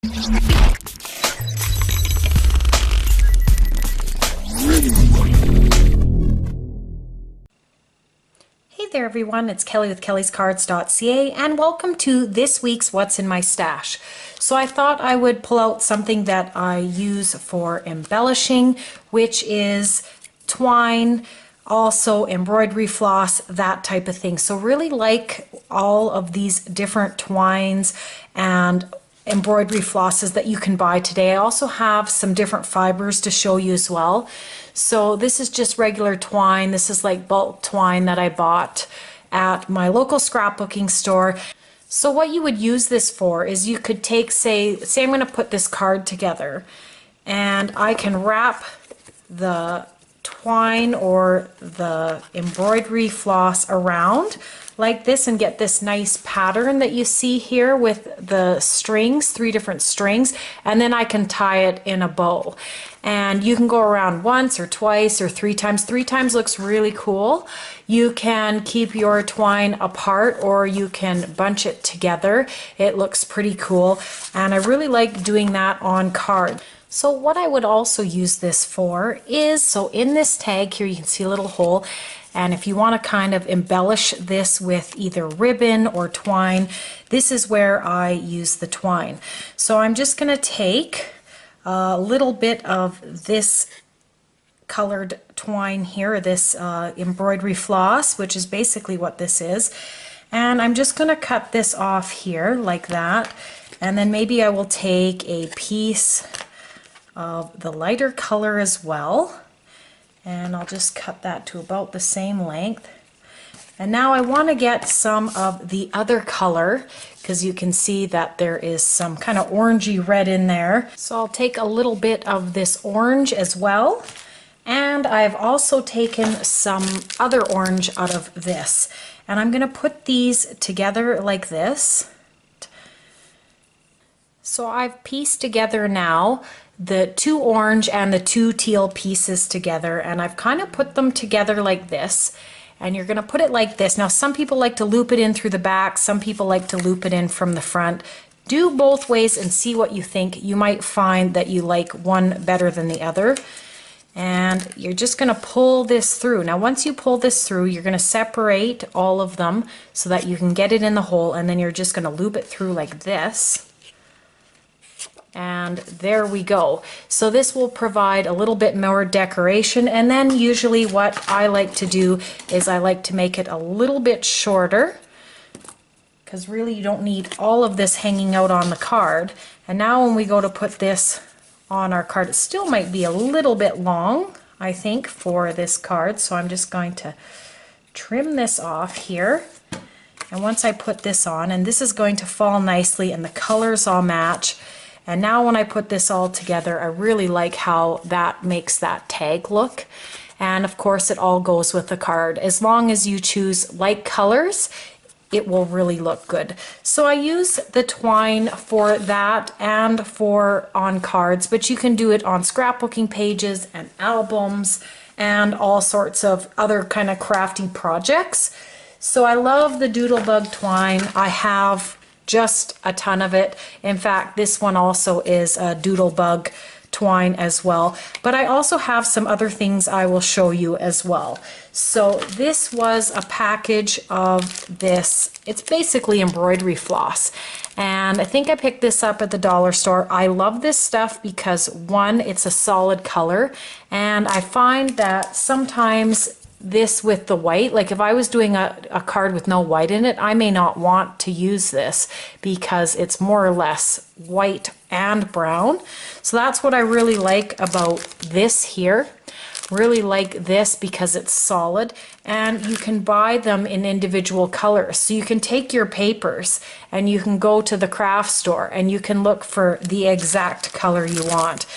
Hey there everyone, it's Kelly with Kellyscards.ca and welcome to this week's What's in My Stash. So I thought I would pull out something that I use for embellishing, which is twine, also embroidery floss, that type of thing. So really like all of these different twines and embroidery flosses that you can buy today. I also have some different fibers to show you as well. So this is just regular twine. This is like bulk twine that I bought at my local scrapbooking store. So what you would use this for is you could take, say I'm going to put this card together, and I can wrap the twine or the embroidery floss around like this and get this nice pattern that you see here with the strings, 3 different strings, and then I can tie it in a bow. And you can go around once or twice or 3 times. 3 times looks really cool. You can keep your twine apart or you can bunch it together. It looks pretty cool, and I really like doing that on card. So what I would also use this for is, so in this tag here you can see a little hole, and if you want to kind of embellish this with either ribbon or twine, this is where I use the twine. So I'm just going to take a little bit of this colored twine here, this embroidery floss, which is basically what this is, and I'm just going to cut this off here like that, and then maybe I will take a piece of the lighter color as well, and I'll just cut that to about the same length. And now I want to get some of the other color, because you can see that there is some kind of orangey red in there. So I'll take a little bit of this orange as well, and I've also taken some other orange out of this, and I'm going to put these together like this. So I've pieced together now the 2 orange and the 2 teal pieces together, and I've kind of put them together like this, and you're going to put it like this. Now some people like to loop it in through the back, some people like to loop it in from the front. Do both ways and see what you think. You might find that you like one better than the other, and you're just going to pull this through. Now once you pull this through, you're going to separate all of them so that you can get it in the hole, and then you're just going to loop it through like this. And there we go. So this will provide a little bit more decoration, and then usually what I like to do is I like to make it a little bit shorter, because really you don't need all of this hanging out on the card. And now when we go to put this on our card, it still might be a little bit long, I think, for this card. So I'm just going to trim this off here. And once I put this on, and this is going to fall nicely and the colors all match. And now when I put this all together, I really like how that makes that tag look. And of course it all goes with the card. As long as you choose light colors, it will really look good. So I use the twine for that and for on cards, but you can do it on scrapbooking pages and albums and all sorts of other kind of crafty projects. So I love the Doodlebug twine. I have just a ton of it. In fact, this one also is a Doodlebug twine as well. But I also have some other things I will show you as well. So this was a package of this. It's basically embroidery floss. And I think I picked this up at the dollar store. I love this stuff because, one, it's a solid color. And I find that sometimes this with the white, like if I was doing a card with no white in it, I may not want to use this because it's more or less white and brown. So that's what I really like about this here. Really like this because it's solid, and you can buy them in individual colors. So you can take your papers and you can go to the craft store and you can look for the exact color you want.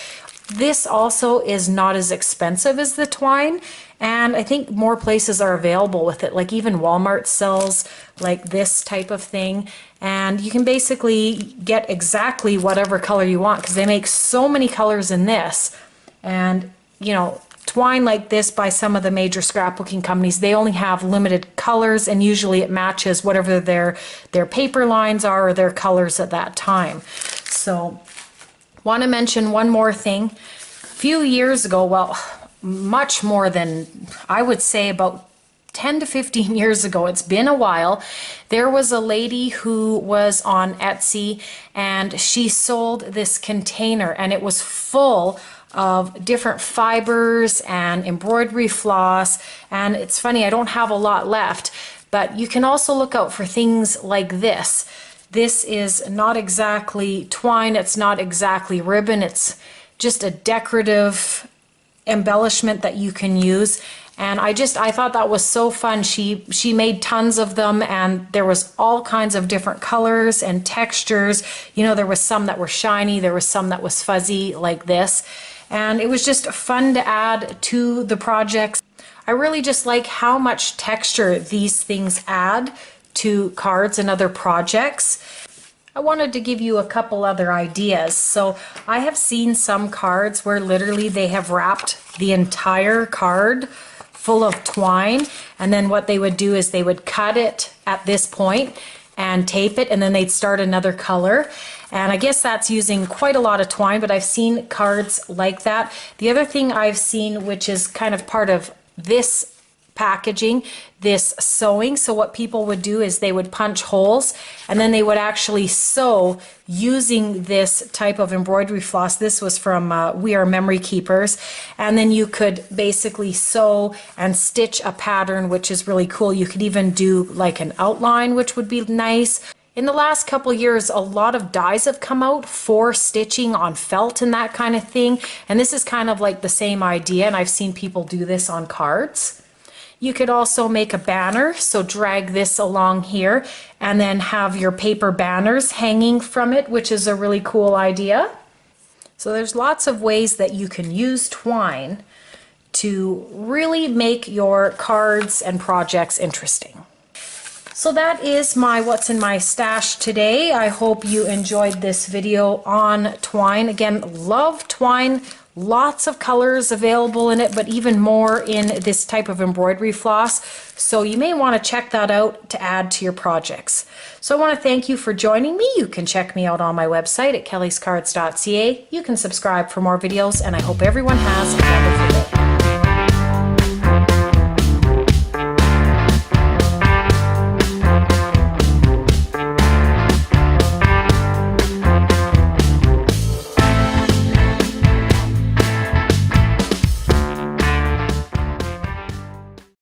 This also is not as expensive as the twine, and I think more places are available with it, like even Walmart sells like this type of thing, and you can basically get exactly whatever color you want because they make so many colors in this. And you know, twine like this by some of the major scrapbooking companies, they only have limited colors, and usually it matches whatever their paper lines are or their colors at that time. So Want to mention one more thing. A few years ago, well, much more than, I would say about 10 to 15 years ago, it's been a while, there was a lady who was on Etsy and she sold this container and it was full of different fibers and embroidery floss. And it's funny, I don't have a lot left, but you can also look out for things like this. This is not exactly twine, it's not exactly ribbon, it's just a decorative embellishment that you can use. And I thought that was so fun. She made tons of them and there was all kinds of different colors and textures. You know, there was some that were shiny, there was some that was fuzzy like this. And it was just fun to add to the projects. I really just like how much texture these things add to cards and other projects. I wanted to give you a couple other ideas. So I have seen some cards where literally they have wrapped the entire card full of twine, and then what they would do is they would cut it at this point and tape it, and then they'd start another color. And I guess that's using quite a lot of twine, but I've seen cards like that. The other thing I've seen, which is kind of part of this packaging, this sewing. So what people would do is they would punch holes and then they would actually sew using this type of embroidery floss. This was from We Are Memory Keepers. And then you could basically sew and stitch a pattern, which is really cool. You could even do like an outline, which would be nice. In the last couple years, a lot of dies have come out for stitching on felt and that kind of thing. And this is kind of like the same idea, and I've seen people do this on cards. You could also make a banner, so drag this along here and then have your paper banners hanging from it, which is a really cool idea. So there's lots of ways that you can use twine to really make your cards and projects interesting. So that is my what's in my stash today. I hope you enjoyed this video on twine. Again, love twine. Lots of colors available in it, but even more in this type of embroidery floss. So you may want to check that out to add to your projects. So I want to thank you for joining me. You can check me out on my website at Kellyscards.ca. You can subscribe for more videos, and I hope everyone has a wonderful day.